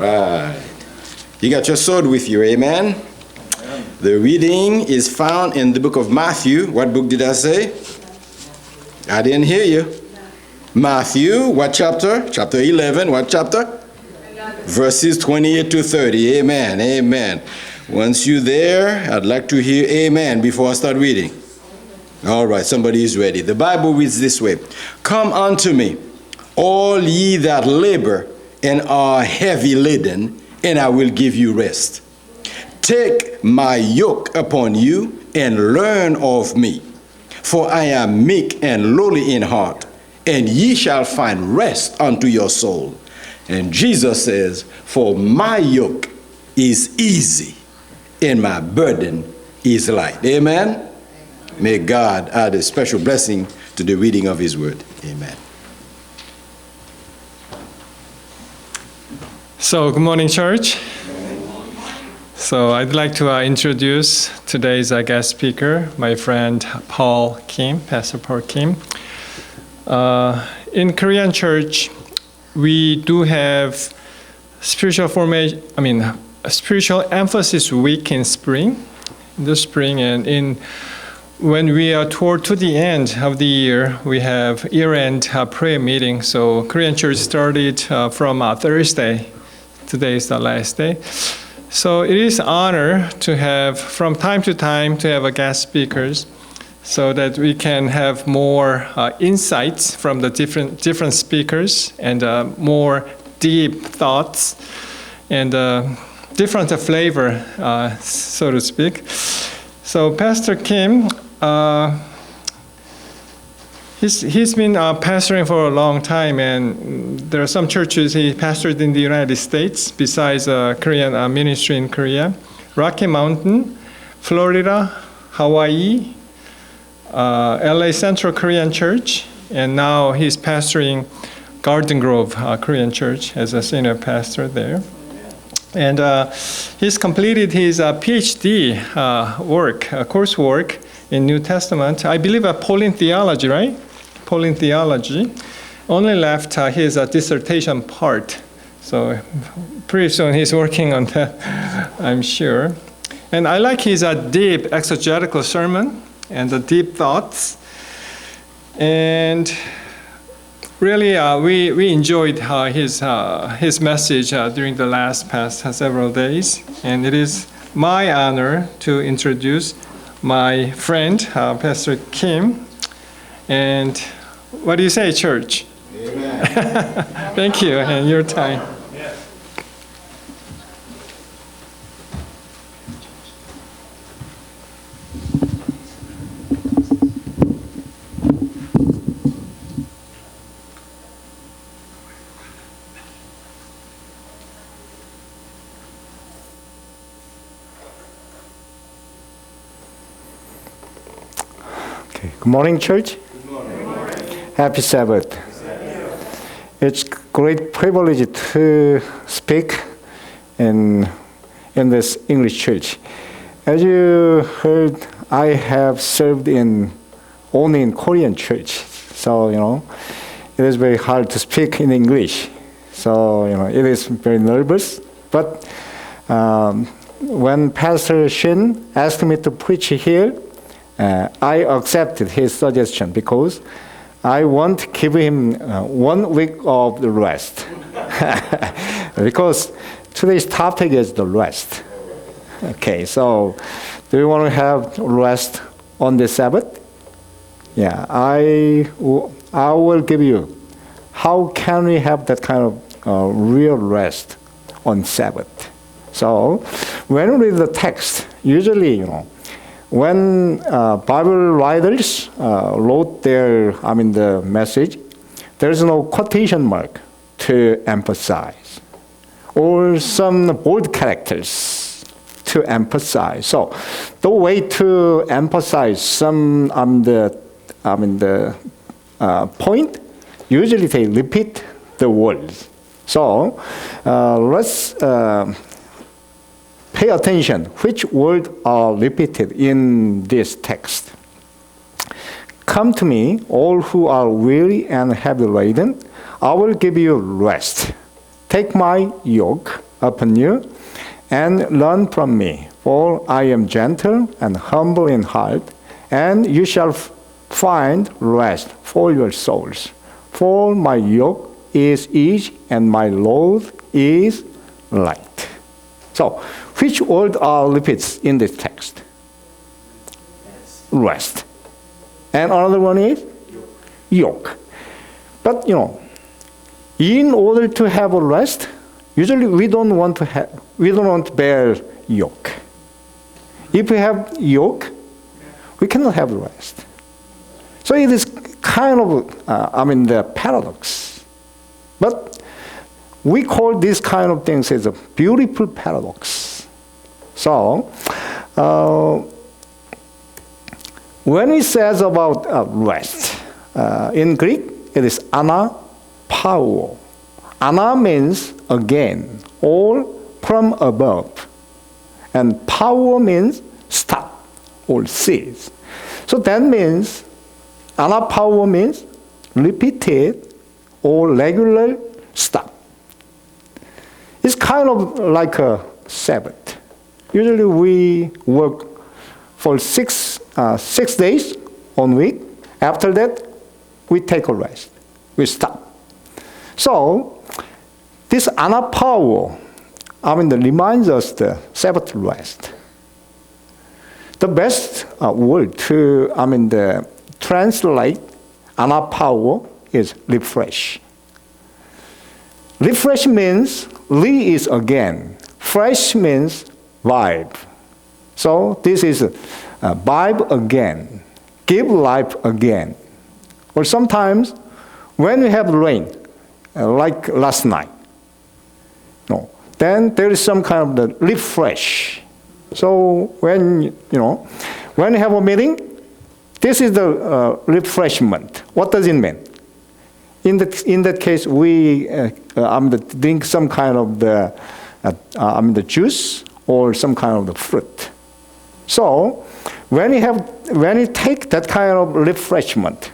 right. You got your sword with you, amen? The reading is found in the book of Matthew. What book did I say? I didn't hear you. Matthew, what chapter? Chapter 11, what chapter? Verses 28 to 30. Amen, amen. Once you're there, I'd like to hear amen before I start reading. All right, somebody is ready. The Bible reads this way. Come unto me, all ye that labor and are heavy laden, and I will give you rest. Take my yoke upon you and learn of me, for I am meek and lowly in heart, and ye shall find rest unto your soul. And Jesus says, for my yoke is easy and my burden is light. Amen? May God add a special blessing to the reading of his word. Amen. So, good morning, church. So, I'd like to introduce today's guest speaker, my friend Paul Kim, Pastor Paul Kim. In Korean church, we do have spiritual emphasis week in the spring, and when we are toward to the end of the year, we have year-end prayer meeting. So Korean church started from Thursday. Today is the last day. So it is an honor to have, from time to time, to have guest speakers, so that we can have more insights from the different speakers and more deep thoughts and different flavor, so to speak. So Pastor Kim, he's been pastoring for a long time, and there are some churches he pastored in the United States besides Korean ministry in Korea, Rocky Mountain, Florida, Hawaii, LA Central Korean Church, and now he's pastoring Garden Grove Korean Church as a senior pastor there. And he's completed his PhD coursework in New Testament. I believe Pauline theology, right? Pauline theology. Only left his dissertation part. So pretty soon he's working on that, I'm sure. And I like his deep exegetical sermon and the deep thoughts. And really, we enjoyed his message during the past several days. And it is my honor to introduce my friend, Pastor Kim. And what do you say, church? Amen. Thank you, and your time. Good morning, church. Good morning. Happy Sabbath. It's great privilege to speak in this English church. As you heard, I have served only in Korean church. So, it is very hard to speak in English. So, it is very nervous. But when Pastor Shin asked me to preach here, I accepted his suggestion because I want to give him 1 week of the rest. Because today's topic is the rest. Okay, so do you want to have rest on the Sabbath? Yeah, I will give you. How can we have that kind of real rest on Sabbath? So when we read the text, usually, when Bible writers wrote the message, there's no quotation mark to emphasize, or some bold characters to emphasize. So the way to emphasize some point, usually they repeat the words. So let's pay attention which words are repeated in this text. Come to me, all who are weary and heavy laden, I will give you rest. Take my yoke upon you, and learn from me, for I am gentle and humble in heart, and you shall find rest for your souls. For my yoke is easy and my load is light. So, which word repeats in this text? Rest. And another one is yoke. But in order to have a rest, usually we don't want to bear yoke. If we have yoke, we cannot have rest. So it is kind of the paradox. But we call these kind of things as a beautiful paradox. So when it says about rest, in Greek it is anapao. Ana means again, or from above. And power means stop or cease. So that means, anapao means repeated or regular stop. It's kind of like a Sabbath. Usually we work for six days on week. After that, we take a rest. We stop. So this anapao, reminds us the Sabbath rest. The best word to translate anapao is refresh. Refresh means re is again. Fresh means vibe. So this is vibe again. Give life again. Or sometimes when we have rain, like last night, then there is some kind of the refresh. So when you have a meeting, this is the refreshment. What does it mean? In that case, we drink some kind of the juice or some kind of the fruit. So when you take that kind of refreshment,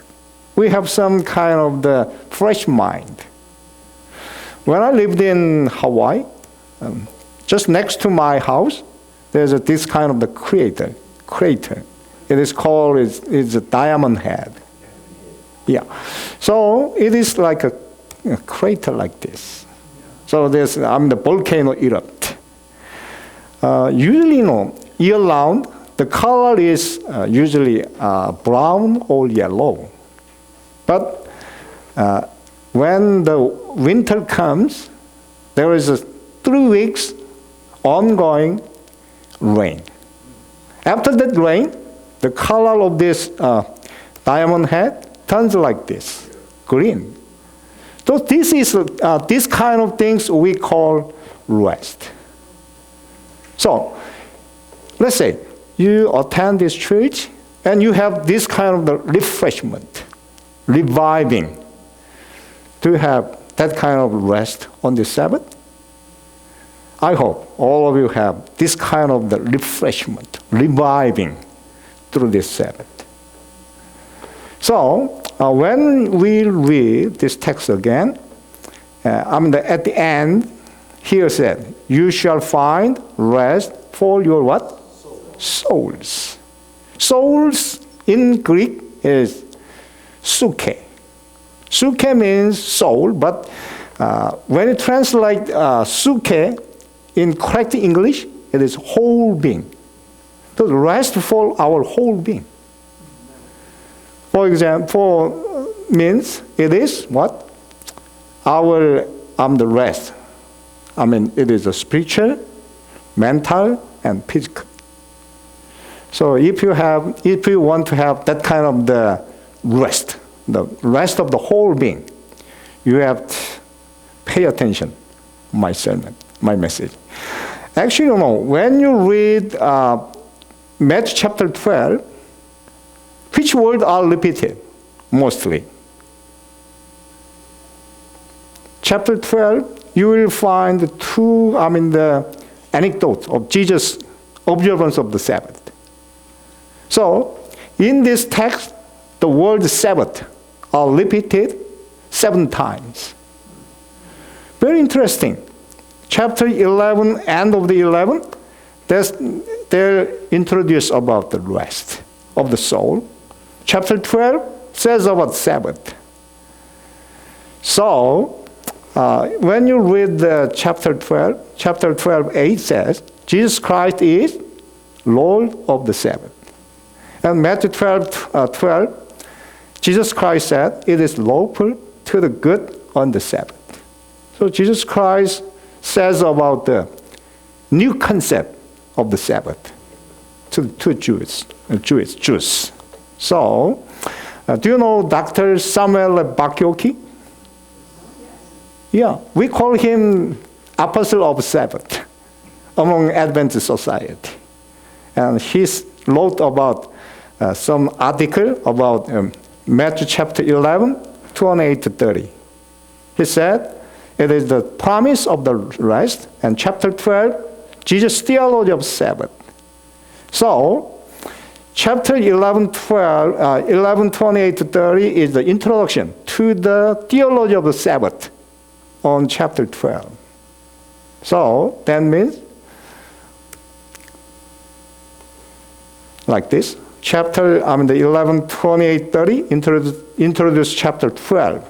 we have some kind of the fresh mind. When I lived in Hawaii, just next to my house, there's this kind of the crater. It is called it's a diamond head. Yeah. So it is like a crater like this. So there's the volcano erupt. Usually, year round, the color is usually brown or yellow. But when the winter comes, there is 3 weeks ongoing rain. After that rain, the color of this diamond head turns like this, green. So this is this kind of things we call rest. So let's say you attend this church and you have this kind of the refreshment, reviving, to have that kind of rest on the Sabbath. I hope all of you have this kind of the refreshment, reviving through this Sabbath. So when we read this text again, at the end, here said, you shall find rest for your what? Souls. Souls in Greek is suke. Suke means soul, but when you translate suke in correct English, it is whole being. So rest for our whole being. For example, means it is what? Our the rest. It is a spiritual, mental, and physical. So if you want to have that kind of the rest of the whole being, you have to pay attention my sermon, my message. Actually, when you read Matthew chapter 12, which words are repeated mostly? Chapter 12, you will find the anecdotes of Jesus' observance of the Sabbath. So, in this text, the word Sabbath are repeated 7 times. Very interesting. chapter 11, end of the 11, they're introduced about the rest of the soul. Chapter 12 says about Sabbath. So, when you read the chapter 12, 8 says, Jesus Christ is Lord of the Sabbath. And Matthew 12, Jesus Christ said, it is lawful to the good on the Sabbath. So Jesus Christ says about the new concept of the Sabbath to Jews. So, do you know Dr. Samuel Bakyoki? Yeah, we call him Apostle of Sabbath among Adventist society. And he wrote about some article about Matthew chapter 11, 28 to 30. He said, it is the promise of the rest, and chapter 12, Jesus' theology of Sabbath. So, chapter 11, 28 to 30 is the introduction to the theology of the Sabbath on chapter 12. So, that means, like this, the 11, 28, 30 introduce chapter 12,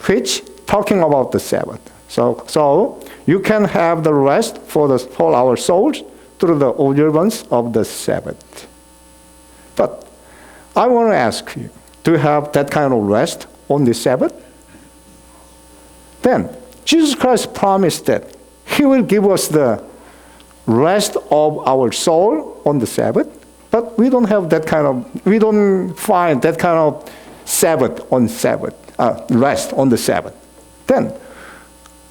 which talking about the Sabbath. So you can have the rest for our souls through the observance of the Sabbath. But I want to ask you, do you have that kind of rest on the Sabbath? Then Jesus Christ promised that He will give us the rest of our soul on the Sabbath, but we don't find that kind of Sabbath on Sabbath, rest on the Sabbath. Then,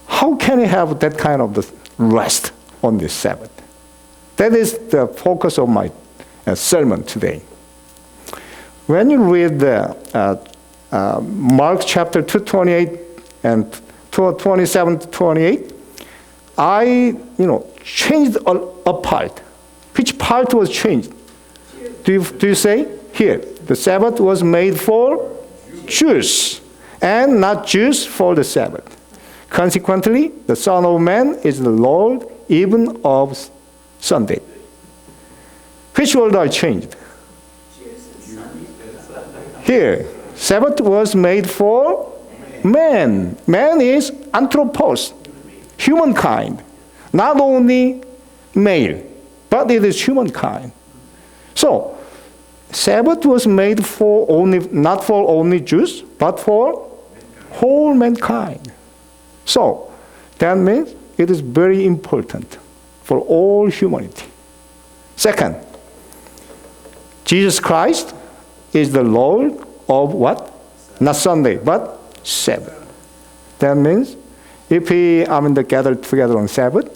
how can you have that kind of the rest on the Sabbath? That is the focus of my sermon today. When you read the Mark chapter 2:28 and 27 to 28, I changed a part. Which part was changed? Do you say? Here, the Sabbath was made for Jews, and not Jews for the Sabbath. Consequently, the Son of Man is the Lord even of Sunday. Which word I changed? Here, Sabbath was made for man. Man is anthropos, humankind. Not only male, but it is humankind. So, Sabbath was made not for only Jews, but for whole mankind. So, that means it is very important for all humanity. Second, Jesus Christ is the Lord of what? Not Sunday, but Sabbath. That means if we gathered together on Sabbath,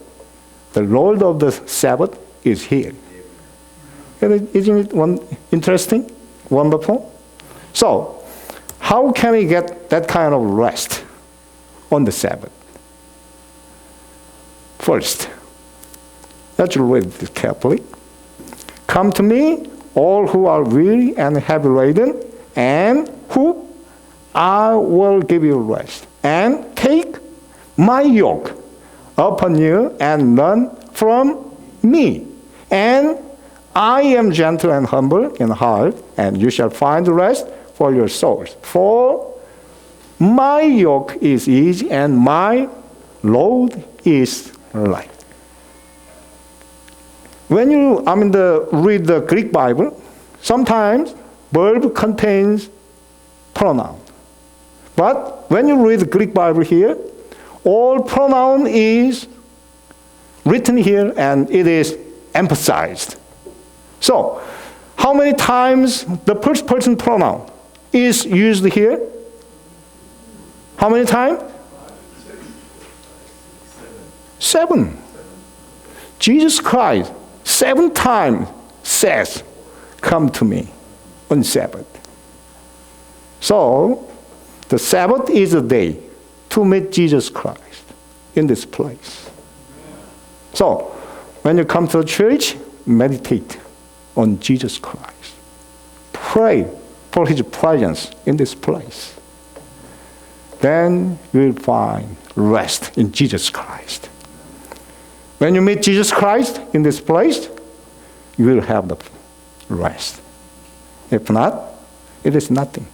the Lord of the Sabbath is here. Isn't it interesting? Wonderful? So, how can we get that kind of rest on the Sabbath? First, let's read this carefully. Come to me, all who are weary and heavy laden, and who I will give you rest. And take my yoke upon you and learn from me. And I am gentle and humble in heart, and you shall find rest for your souls. For my yoke is easy and my load is light. When you read the Greek Bible, sometimes verb contains pronoun. But when you read the Greek Bible here, all pronoun is written here and it is emphasized. So, how many times the first person pronoun is used here? How many times? 7. Jesus Christ 7 times says, come to me on Sabbath. So, the Sabbath is a day to meet Jesus Christ in this place. So, when you come to the church, meditate on Jesus Christ. Pray for His presence in this place. Then you will find rest in Jesus Christ. When you meet Jesus Christ in this place, you will have the rest. If not, it is nothing.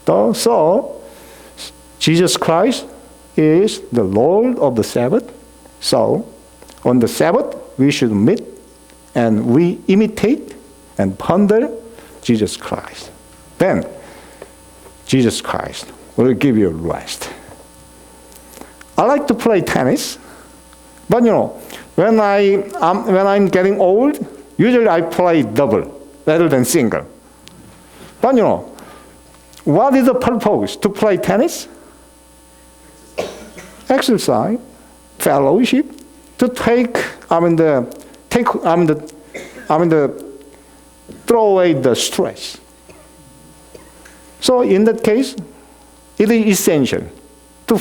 So, Jesus Christ is the Lord of the Sabbath. So, on the Sabbath, we should meet and we imitate and ponder Jesus Christ. Then, Jesus Christ will give you rest. I like to play tennis, but when I'm getting old, usually I play double rather than single. But what is the purpose to play tennis? Exercise, fellowship, to throw away the stress. So in that case, it is essential to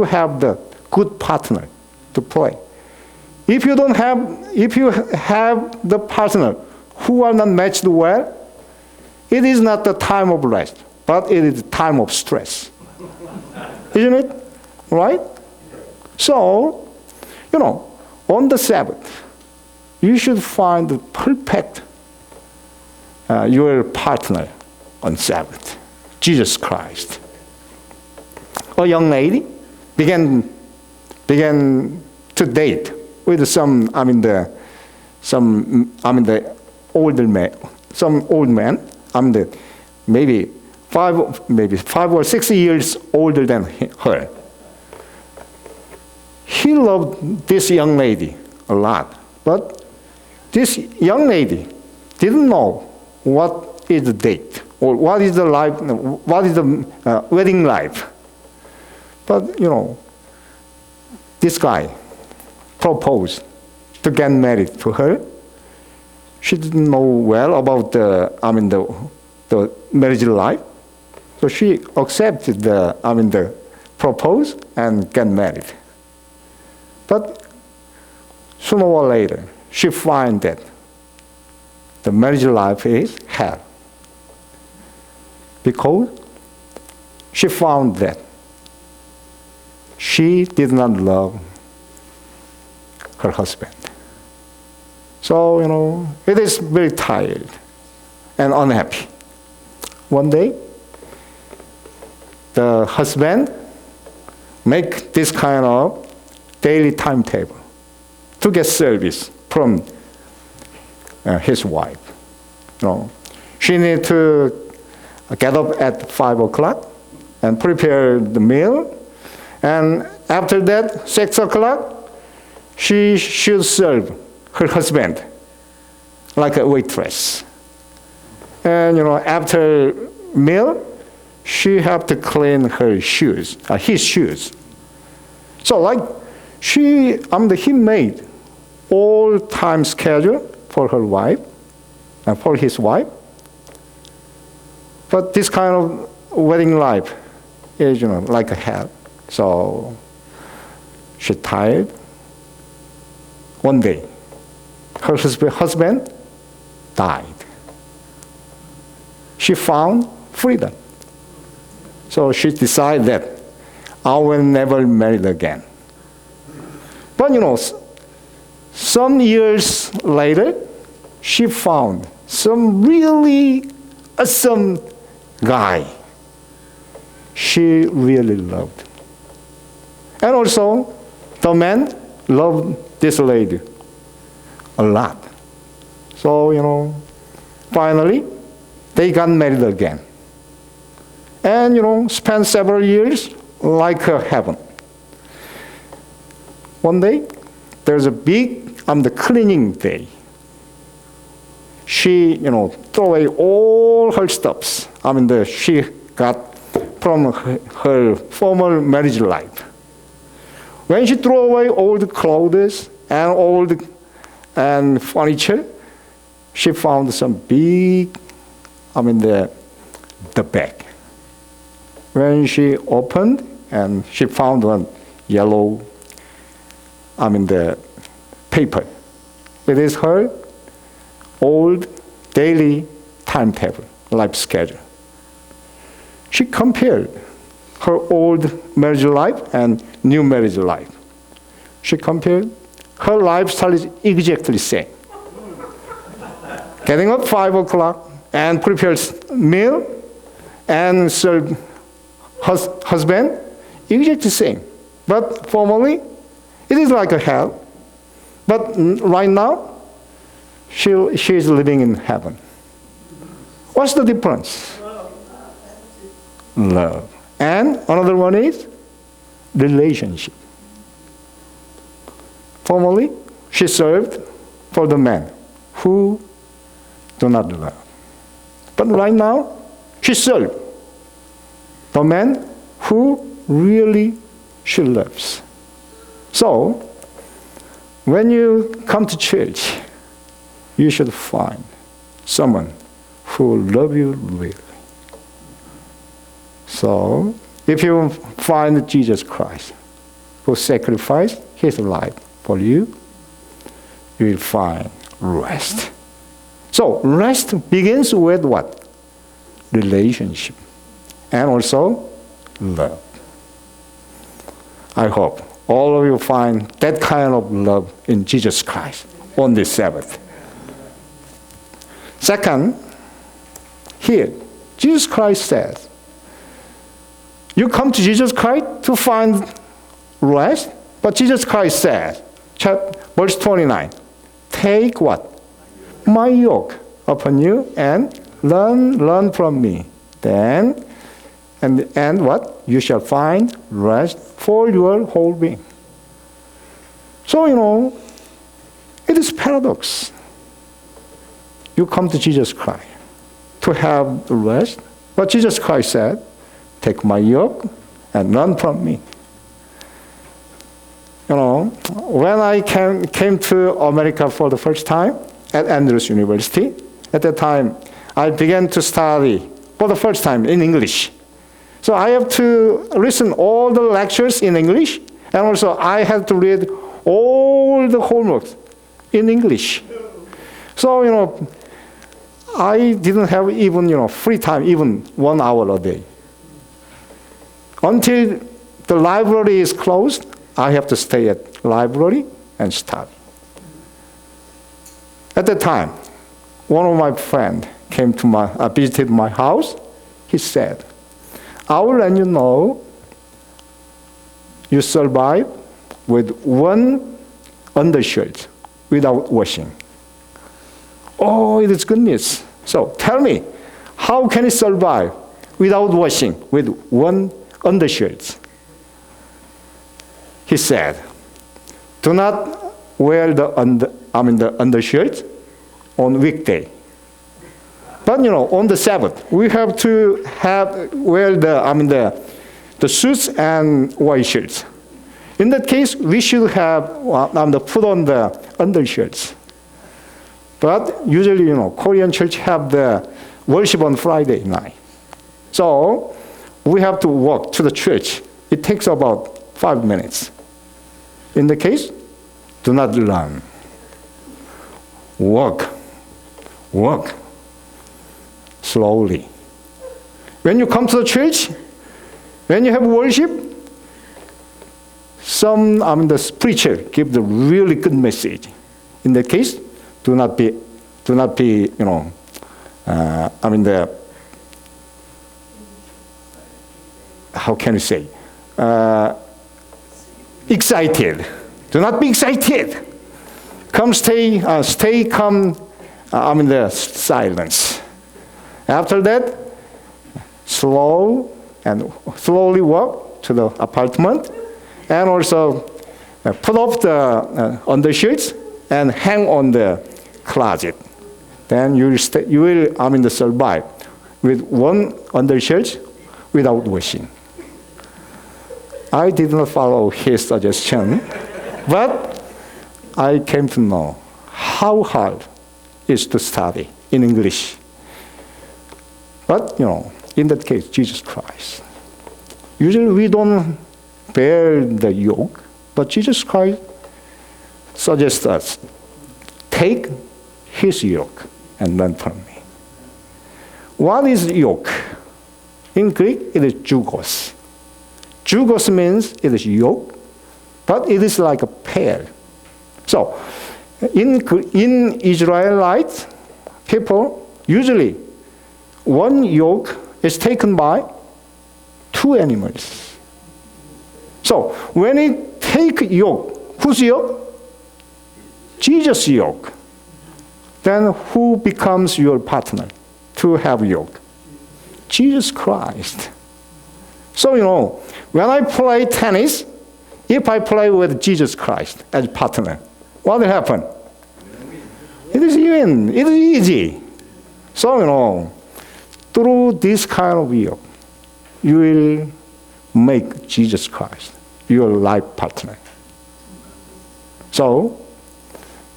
have the good partner to play. If you have the partner who are not matched well, it is not the time of rest, but it is the time of stress. Isn't it? Right? So, on the Sabbath, you should find the perfect your partner on Sabbath, Jesus Christ. A young lady began to date with some old man. Maybe 5 or 6 years older than her. He loved this young lady a lot, but this young lady didn't know what is the date or what is the wedding life. But this guy proposed to get married to her. She didn't know well about the marriage life, so she accepted the propose and get married. But sooner or later, she find that the marriage life is hell, because she found that she did not love her husband. So, it is very tired and unhappy. One day, the husband make this kind of daily timetable to get service from his wife. She need to get up at 5 o'clock and prepare the meal. And after that, 6 o'clock, she should serve her husband like a waitress. And after meal, she have to clean her shoes, his shoes. So he made all time schedule for her wife and for his wife. But this kind of wedding life is like a hell. So she tired. One day, her husband died. She found freedom. So she decided that I will never marry again. But some years later, she found some really awesome guy she really loved. And also, the man loved this lady a lot. So, finally, they got married again. And, spent several years like heaven. One day, there's a big the cleaning day. She, threw away all her stuffs. She got from her former marriage life. When she threw away all the clothes and furniture, she found some big, the bag. When she opened, and she found one yellow, the paper. It is her old daily timetable, life schedule. She compared her old marriage life and new marriage life. She compared her lifestyle is exactly the same. Getting up 5 o'clock and prepares meal and serve husband, exactly the same. But formally, it is like a hell. But right now, she is living in heaven. What's the difference? Love. And another one is relationship. Formerly, she served for the men who do not love. But right now, she serves the man who really she loves. So, when you come to church, you should find someone who will love you really. So, if you find Jesus Christ who sacrificed his life for you, you will find rest. So, rest begins with what? Relationship. And also, love. I hope all of you find that kind of love in Jesus Christ on this Sabbath. Second, here, Jesus Christ says, you come to Jesus Christ to find rest, but Jesus Christ says, verse 29, take what? My yoke upon you and learn from me. Then, and what? You shall find rest for your whole being. So, it is paradox. You come to Jesus Christ to have rest, but Jesus Christ said, take my yoke and learn from me. When I came to America for the first time at Andrews University, at that time, I began to study for the first time in English. So I have to listen all the lectures in English, and also I have to read all the homeworks in English. So, I didn't have even, free time, even 1 hour a day. Until the library is closed, I have to stay at library and study. At that time, one of my friends came to visited my house. He said, I will let you know you survive with one undershirt without washing. Oh, it is good news. So tell me, how can you survive without washing with one undershirt? He said, do not wear the undershirt on weekday. But on the Sabbath, we have to wear the suits and white shirts. In that case, we should have put on the undershirts. But usually, Korean church have the worship on Friday night. So we have to walk to the church. It takes about 5 minutes. In the case, do not run. Walk slowly. When you come to the church, when you have worship, the preacher give the really good message. In that case, do not be, how can you say, excited. Do not be excited. Come stay calm, the silence. After that, slowly walk to the apartment, and also put off the undershirts and hang on the closet. Then you will survive with one undershirt without washing. I did not follow his suggestion, but I came to know how hard it is to study in English. But, in that case, Jesus Christ. Usually we don't bear the yoke, but Jesus Christ suggests us, take his yoke and learn from me. What is yoke? In Greek, it is jugos. Jugos means it is yoke, but it is like a pair. So, in Israelite people, usually one yoke is taken by two animals. So, when you take yoke, whose yoke? Jesus' yoke. Then who becomes your partner to have yoke? Jesus Christ. So, when I play tennis, if I play with Jesus Christ as partner, what will happen? It is even, it is easy. So, through this kind of yoke, you will make Jesus Christ your life partner. So,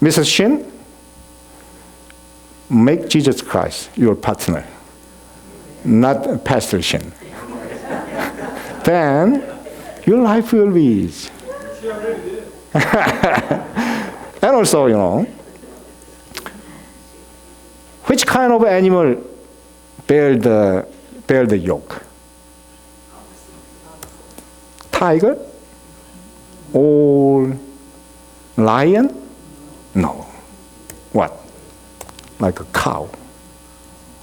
Mrs. Shin, make Jesus Christ your partner, not Pastor Shin. Then your life will be easy. And also, which kind of animal bear the yoke? Tiger or lion? No. What? Like a cow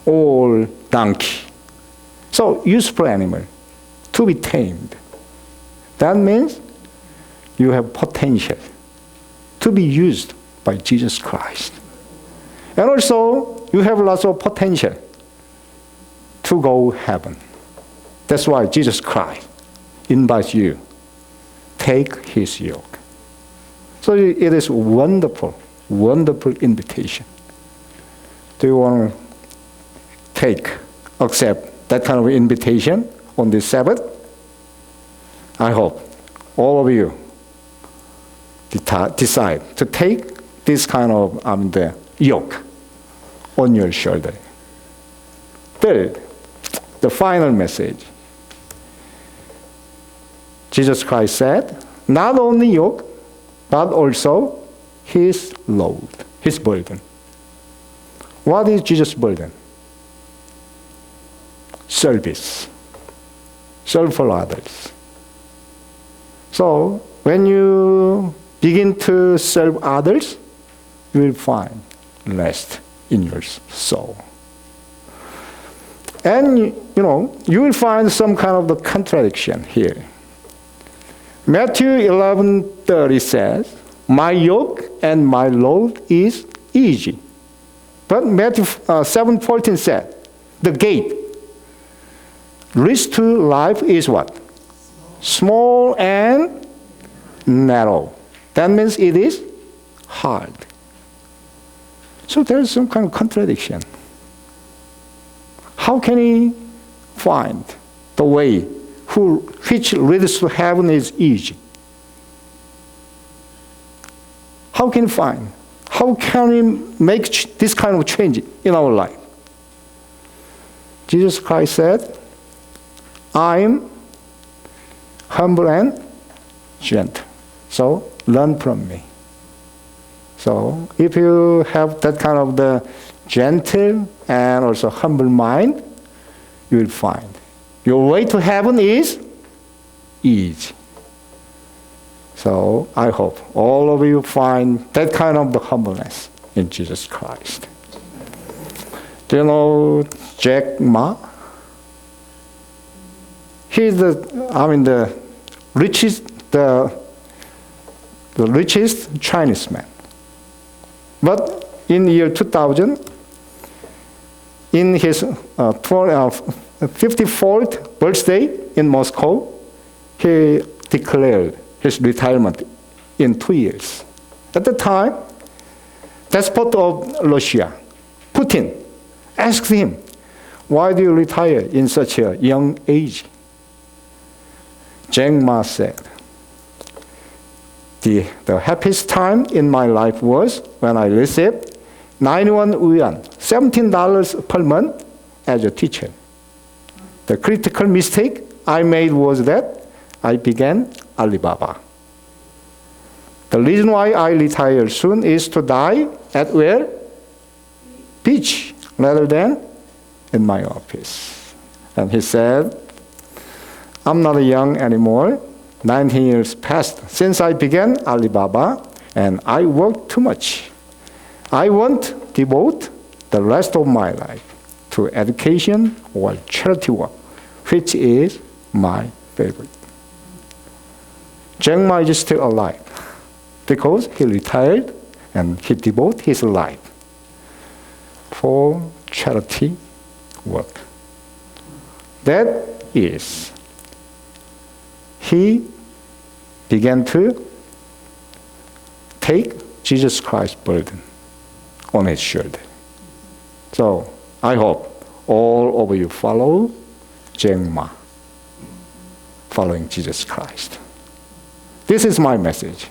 or donkey. So useful animal to be tamed. That means you have potential to be used by Jesus Christ. And also you have lots of potential to go heaven. That's why Jesus Christ invites you, take his yoke. So it is wonderful, wonderful invitation. Do you want to accept that kind of invitation on this Sabbath? I hope all of you decide to take this kind of the yoke on your shoulder. Third, the final message. Jesus Christ said, not only yoke, but also his load, his burden. What is Jesus' burden? Service. Serve for others. So, when you begin to serve others, you will find rest in your soul. And, you will find some kind of the contradiction here. Matthew 11:30 says, my yoke and my load is easy. But Matthew 7:14 said, the gate leads to life is what? Small and narrow. That means it is hard. So there is some kind of contradiction. How can he find the way which leads to heaven is easy? How can he find? How can we make this kind of change in our life? Jesus Christ said, I am humble and gentle. So learn from me. So if you have that kind of the gentle and also humble mind, you will find your way to heaven is easy. So I hope all of you find that kind of the humbleness in Jesus Christ. Do you know Jack Ma? He's the richest Chinese man. But in the year 2000, in his 54th birthday in Moscow, he declared his retirement in 2 years. At the time, despot of Russia, Putin, asked him, why do you retire in such a young age? Jack Ma said, the happiest time in my life was when I received 91 yuan, $17 per month as a teacher. The critical mistake I made was that I began Alibaba. The reason why I retire soon is to die at where? Beach, rather than in my office. And he said, I'm not young anymore. 19 years passed since I began Alibaba. and I work too much. I won't devote the rest of my life to education or charity work, which is my favorite. Jack Ma is still alive because he retired and he devoted his life for charity work. That is, he began to take Jesus Christ's burden on his shoulder. So I hope all of you follow Jack Ma, following Jesus Christ. This is my message.